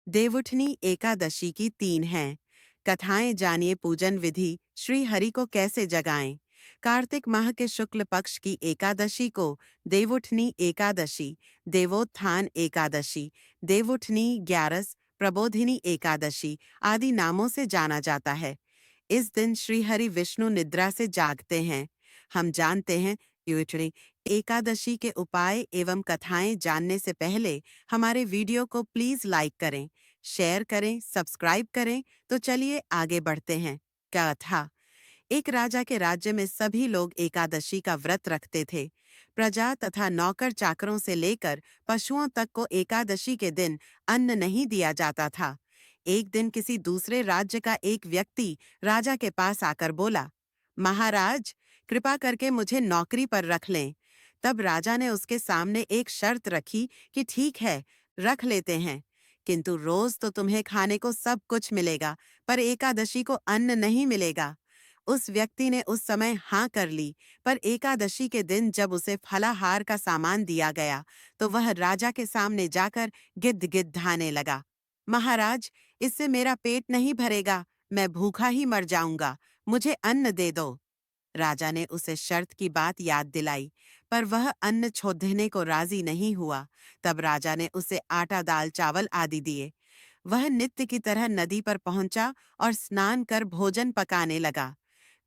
देवउठनी एकादशी की 3 हैं। कथाएं जानिए। पूजन विधि। श्री हरि को कैसे जगाएं। कार्तिक माह के शुक्ल पक्ष की एकादशी को देवउठनी एकादशी, देवोत्थान एकादशी, देवउठनी ग्यारस, प्रबोधिनी एकादशी आदि नामों से जाना जाता है। इस दिन श्री हरि विष्णु निद्रा से जागते हैं। हम जानते हैं देवउठनी एकादशी के उपाय एवं कथाएं जानने से पहले हमारे वीडियो को प्लीज लाइक करें, शेयर करें, सब्सक्राइब करें। तो चलिए आगे बढ़ते हैं। कथा। एक राजा के राज्य में सभी लोग एकादशी का व्रत रखते थे। प्रजा तथा नौकर चाकरों से लेकर पशुओं तक को एकादशी के दिन अन्न नहीं दिया जाता था। एक दिन किसी दूसरे राज्य का एक व्यक्ति राजा के पास आकर बोला, महाराज, कृपा करके मुझे नौकरी पर रख लें। तब राजा ने उसके सामने एक शर्त रखी कि ठीक है, रख लेते हैं, किंतु रोज तो तुम्हें खाने को सब कुछ मिलेगा, पर एकादशी को अन्न नहीं मिलेगा। उस व्यक्ति ने उस समय हाँ कर ली, पर एकादशी के दिन जब उसे फलाहार का सामान दिया गया तो वह राजा के सामने जाकर गिद्ध-गिद्धाने लगा। महाराज, इससे मेरा पेट नहीं भरेगा, मैं भूखा ही मर जाऊंगा, मुझे अन्न दे दो। राजा ने उसे शर्त की बात याद दिलाई, पर वह अन्न छोड़ने को राजी नहीं हुआ। तब राजा ने उसे आटा, दाल, चावल आदि दिए। वह नित्य की तरह नदी पर पहुंचा और स्नान कर भोजन पकाने लगा।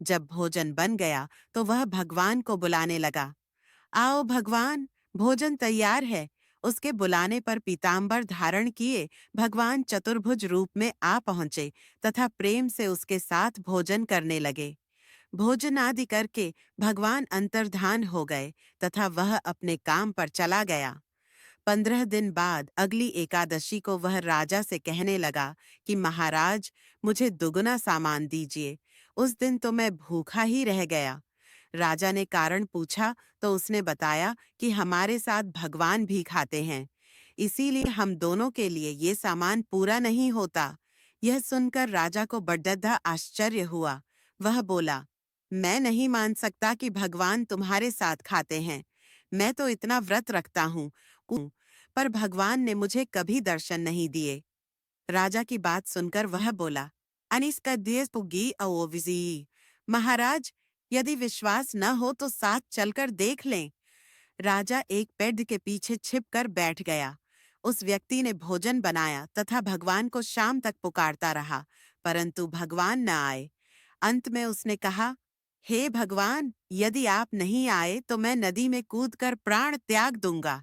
जब भोजन बन गया तो वह भगवान को बुलाने लगा। आओ भगवान, भोजन तैयार है। उसके बुलाने पर पीतांबर धारण किए भगवान चतुर्भुज रूप में आ पहुंचे तथा प्रेम से उसके साथ भोजन करने लगे। भोजन आदि करके भगवान अंतर्धान हो गए तथा वह अपने काम पर चला गया। 15 दिन बाद अगली एकादशी को वह राजा से कहने लगा कि महाराज, मुझे दुगना सामान दीजिए। उस दिन तो मैं भूखा ही रह गया। राजा ने कारण पूछा तो उसने बताया कि हमारे साथ भगवान भी खाते हैं, इसीलिए हम दोनों के लिए ये सामान पूरा नहीं होता। यह सुनकर राजा को बड़ा आश्चर्य हुआ। वह बोला, मैं नहीं मान सकता कि भगवान तुम्हारे साथ खाते हैं। मैं तो इतना व्रत रखता हूँ, पर भगवान ने मुझे कभी दर्शन नहीं दिए। राजा की बात सुनकर वह बोला, महाराज, यदि विश्वास न हो तो साथ चलकर देख लें। राजा एक पेड़ के पीछे छिपकर बैठ गया। उस व्यक्ति ने भोजन बनाया तथा भगवान को शाम तक पुकारता रहा, परंतु भगवान न आए। अंत में उसने कहा, हे भगवान, यदि आप नहीं आए तो मैं नदी में कूदकर प्राण त्याग दूंगा।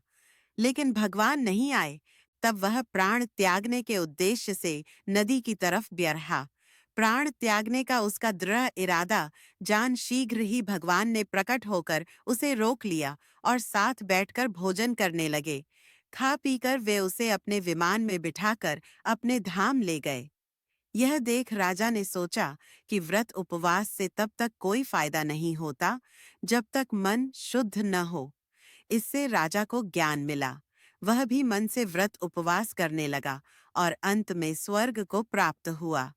लेकिन भगवान नहीं आए। तब वह प्राण त्यागने के उद्देश्य से नदी की तरफ बढ़ा। प्राण त्यागने का उसका दृढ़ इरादा जान शीघ्र ही भगवान ने प्रकट होकर उसे रोक लिया और साथ बैठकर भोजन करने लगे। खा पीकर वे उसे अपने विमान में बिठाकर अपने धाम ले गए। यह देख राजा ने सोचा कि व्रत उपवास से तब तक कोई फायदा नहीं होता जब तक मन शुद्ध न हो। इससे राजा को ज्ञान मिला। वह भी मन से व्रत उपवास करने लगा और अंत में स्वर्ग को प्राप्त हुआ।